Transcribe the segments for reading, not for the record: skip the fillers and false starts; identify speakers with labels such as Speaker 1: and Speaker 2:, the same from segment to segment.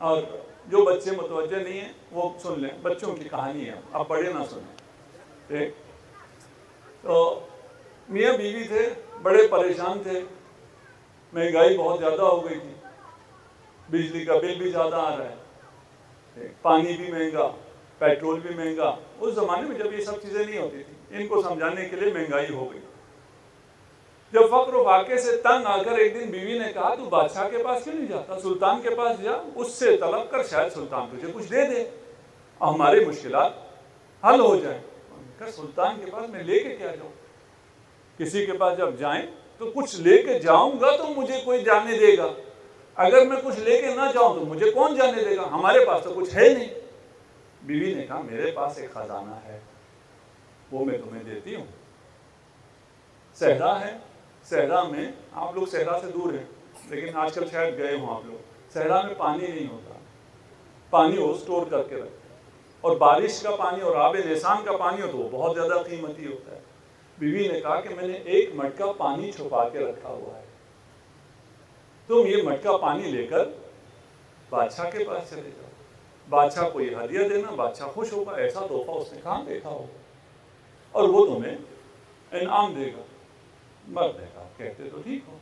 Speaker 1: और जो बच्चे मुतवज्जे नहीं हैं वो सुन लें, बच्चों की कहानी है, अब बड़े ना सुने। ठीक, तो मियाँ बीवी थे, बड़े परेशान थे, महंगाई बहुत ज़्यादा हो गई थी, बिजली का बिल भी ज़्यादा आ रहा है, पानी भी महंगा, पेट्रोल भी महंगा। उस ज़माने में जब ये सब चीज़ें नहीं होती थी, इनको समझाने के लिए महंगाई हो गई। जब फक्र वाक़े से तंग आकर एक दिन बीवी ने कहा, तू बादशाह के पास क्यों नहीं जाता, सुल्तान के पास जा, उससे तलब कर, शायद सुल्तान तुझे कुछ दे दे, हमारे मुश्किलात हल हो जाए। सुल्तान के पास मैं लेके क्या जाऊँ, किसी के पास जब जाएं तो कुछ लेके जाऊंगा तो मुझे कोई जाने देगा, अगर मैं कुछ लेके ना जाऊं तो मुझे कौन जाने देगा, हमारे पास तो कुछ है नहीं। बीवी ने कहा, मेरे पास एक खजाना है, वो मैं तुम्हें देती हूँ। सहरा है, सहरा में, आप लोग सहरा से दूर हैं लेकिन आजकल शायद गए हों आप लोग, सहरा में पानी नहीं होता, पानी वो स्टोर करके रखते, और बारिश का पानी और आबे निशान का पानी हो तो वो बहुत ज़्यादा कीमती होता है। बीवी ने कहा कि मैंने एक मटका पानी छुपा के रखा हुआ है, तुम ये मटका पानी लेकर बादशाह के पास चले जाओ, बादशाह को ये हदिया देना, बादशाह खुश होगा, ऐसा तोहफा उसने कहाँ देखा होगा, और वो तुम्हें इनाम देगा। मर्द ने कहा, कहते तो ठीक हो,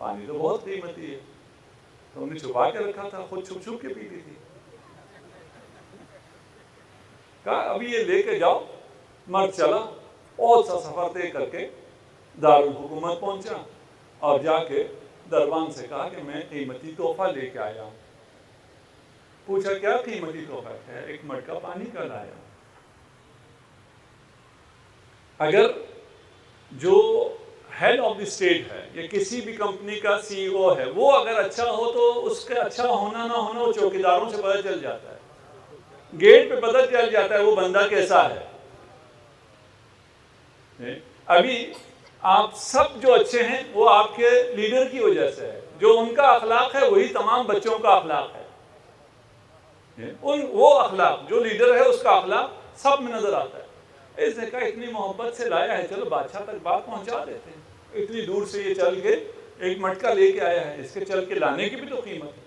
Speaker 1: पानी तो बहुत कीमती है, तुमने छुपा के रखा था, खुद छुप छुप के पीती थी। कहा अभी ये लेके जाओ। मर्द चला, बहुत सा सफर तय करके दारुल हुकूमत पहुंचा और जाके दरबान से कहा कि मैं कीमती तोहफा लेके आया हूँ। पूछा क्या कीमती तोहफा है, एक मटका पानी का लाया। अगर जो हेड ऑफ द स्टेट है या किसी भी कंपनी का सीईओ है, वो अगर अच्छा हो तो उसका अच्छा होना ना होना वो चौकीदारों से पता चल जाता है, गेट पे पता चल जाता है वो बंदा कैसा है। अभी आप सब जो अच्छे हैं वो आपके लीडर की वजह से है, जो उनका अखलाक है वही तमाम बच्चों का अखलाक है, वो अखलाक जो लीडर है उसका अखलाक सब में नजर आता है। इसने कहा इतनी मोहब्बत से लाया है, चलो बादशाह तक बात पहुंचा देते हैं, इतनी दूर से ये चल के एक मटका लेके आया है, इसके चल के लाने की भी तो कीमत है।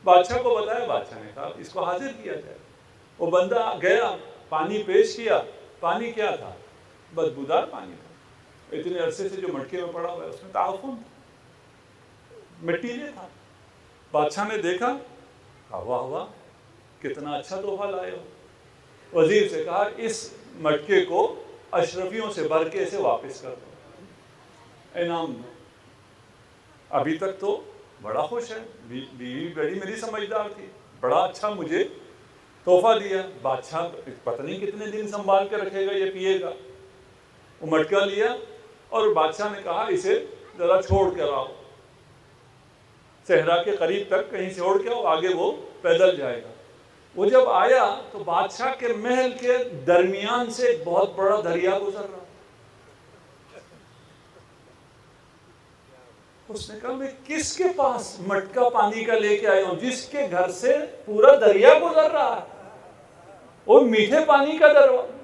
Speaker 1: बादशाह को बताया, बादशाह ने कहा इसको हाजिर किया जाए। वो बंदा गया, पानी पेश किया, पानी क्या था, बदबूदार पानी था, इतने अरसे से जो मटके में पड़ा हुआ है उसमें ताउफुन था, मिट्टी था। बादशाह ने देखा, वाह वाह कितना अच्छा तोहफा लाए हो। वजीर से कहा इस मटके को अशरफियों से भर के इसे वापस कर दो, इनाम दो। अभी तक तो बड़ा खुश है, बीवी बड़ी मेरी समझदार थी, बड़ा अच्छा मुझे तोहफा दिया। बादशाह पता नहीं कितने दिन संभाल के रखेगा, ये पिएगा। वो मटका लिया और बादशाह ने कहा इसे जरा छोड़ के आओ, सहरा के करीब तक कहीं से छोड़ के आओ, आगे वो पैदल जाएगा। वो जब आया तो बादशाह के महल के दरमियान से एक बहुत बड़ा दरिया गुजर रहा। उसने कहा मैं किसके पास मटका पानी का लेके आया हूं, जिसके घर से पूरा दरिया गुजर रहा है, वो मीठे पानी का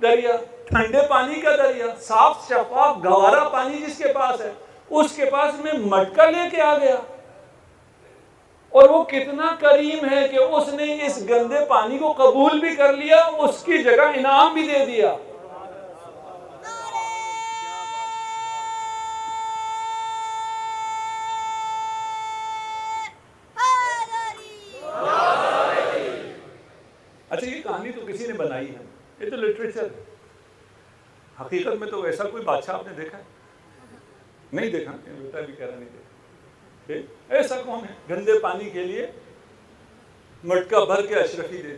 Speaker 1: दरिया, ठंडे पानी का दरिया, साफ शफाफ गवारा पानी जिसके पास है, उसके पास मैं मटका लेके आ गया। और वो कितना करीम है कि उसने इस गंदे पानी को कबूल भी कर लिया, उसकी जगह इनाम भी दे दिया। अच्छा, ये कहानी तो किसी ने बनाई है, ये तो लिटरेचर है। हकीकत में तो ऐसा कोई बादशाह आपने देखा है? नहीं देखा, बेटा भी कह रहा नहीं देखा। ऐसा कौन है गंदे पानी के लिए मटका भर के अशरफी दे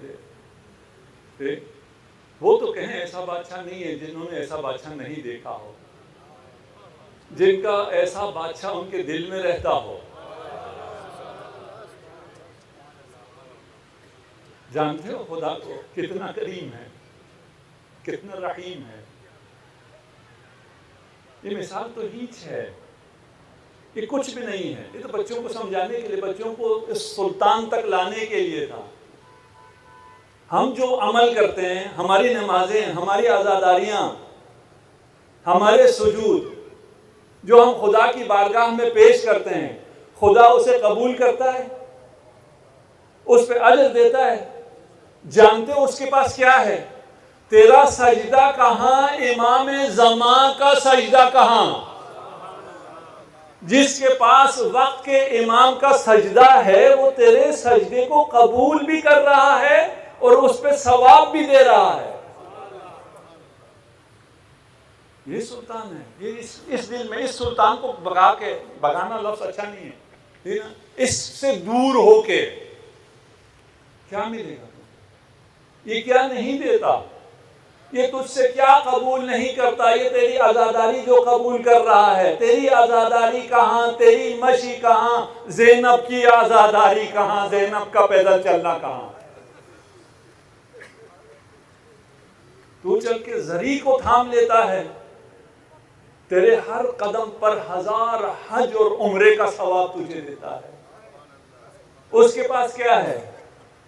Speaker 1: दे? वो तो कहें ऐसा बादशाह नहीं है जिन्होंने ऐसा बादशाह नहीं देखा हो, जिनका ऐसा बादशाह उनके दिल में रहता हो। जानते हो खुदा को कितना करीम है, कितना रहीम है। ये मिसाल तो हीच है, ये कुछ भी नहीं है, ये तो बच्चों को समझाने के लिए, बच्चों को इस सुल्तान तक लाने के लिए था। हम जो अमल करते हैं, हमारी नमाजें, हमारी आज़ादारियाँ, हमारे सुजूद जो हम खुदा की बारगाह में पेश करते हैं, खुदा उसे कबूल करता है, उस पर अजर देता है। जानते हो उसके पास क्या है? तेरा सजदा कहाँ, इमाम ज़मा का सजदा कहाँ? जिसके पास वक्त के इमाम का सजदा है वो तेरे सजदे को कबूल भी कर रहा है और उस पे सवाब भी दे रहा है। ये सुल्तान है। ये इस दिल में, इस सुल्तान को भगाना लफ्ज अच्छा नहीं है ना। इससे दूर होके क्या मिलेगा? ये क्या नहीं देता, ये तुझसे क्या कबूल नहीं करता, ये तेरी आज़ादारी जो कबूल कर रहा है। तेरी आज़ादारी कहाँ, तेरी मशी कहाँ, ज़ैनब की आज़ादारी कहाँ, ज़ैनब का पैदल चलना कहाँ? तू चल के ज़री को थाम लेता है, तेरे हर कदम पर 1000 हज और उम्रे का सवाब तुझे देता है। उसके पास क्या है?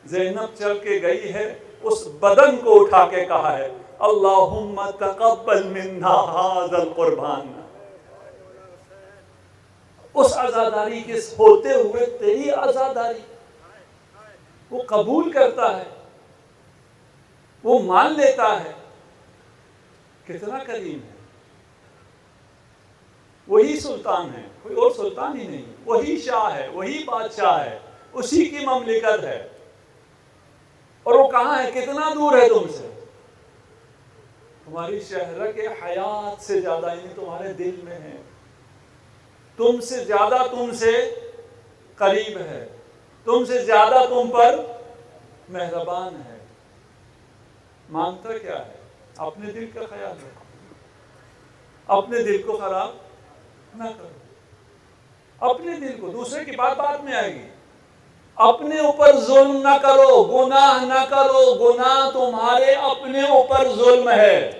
Speaker 1: ज़ैनब चल के गई है, उस बदन को उठा के कहा है अल्लाहुम्मा तक़ब्बल मिन्ना हाज़ल क़ुर्बान। उस आज़ादारी के होते हुए तेरी आज़ादारी वो कबूल करता है, वो मान लेता है। कितना करीम है। वही सुल्तान है, कोई और सुल्तान ही नहीं। वही शाह है, वही बादशाह है, उसी की ममलिकत है। और वो कहाँ है? कितना दूर है तुमसे? तुम्हारी शहर के हयात से ज्यादा यानी तुम्हारे दिल में है, तुमसे ज्यादा तुमसे करीब है, तुमसे ज्यादा तुम पर मेहरबान है। मांगता क्या है? अपने दिल का ख्याल रखो, अपने दिल को खराब ना करो। अपने दिल को, दूसरे की बात बाद में आएगी। अपने ऊपर जुल्म ना करो, गुनाह ना करो। गुनाह तुम्हारे अपने ऊपर जुल्म है।